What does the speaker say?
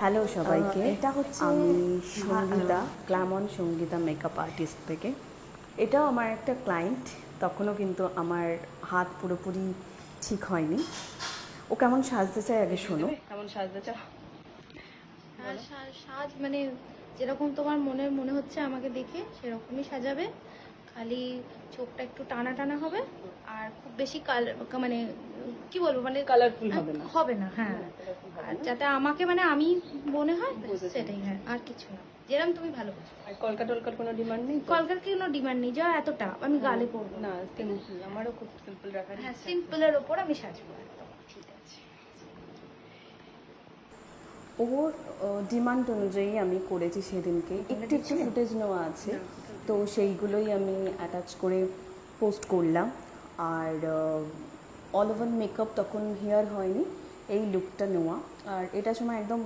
Hello সবাইকে, এটা হচ্ছে আমি সঙ্গীতা, গ্ল্যামন সঙ্গীতা মেকআপ আর্টিস্ট থেকে। এটাও আমার একটা ক্লায়েন্ট, তখনও কিন্তু আমার হাত পুরোপুরি ঠিক হয়নি। ও কেমন সাজতে চায় আগে শোনো। কেমন সাজতে চাও? হ্যাঁ, সাজ মানে যেরকম তোমার মনে হচ্ছে আমাকে দেখে সেরকমই সাজাবে। খালি চোখটা একটু টানা টানা হবে, আর খুব বেশি মানে কি বলবো, মানে কালারফুল হবে না। হবে না। হ্যাঁ, আর যাতে আমাকে মানে আমি মনে হয় সেটাই। হ্যাঁ, আর কিছু না, যেরকম তুমি ভালো বুঝো। আর কলকা টলকার কোনো ডিমান্ড নেই? কলকাতার কোনো ডিমান্ড নেই, যা এতটা আমি গালে পরবো না, সিম্পল, আমারও খুব সিম্পল রাখার। হ্যাঁ, সিম্পলের ওপর আমি সাজবো একদম। ঠিক আছে। ওর ডিমান্ড অনুযায়ী আমি করেছি সেদিনকে। একটু একটু ফুটেজ নেওয়া আছে, তো সেইগুলোই আমি অ্যাটাচ করে পোস্ট করলাম। আর অল ওভার মেকআপ তখন হেয়ার হয়নি, এই লুকটা নেওয়া। আর এটা সময় একদম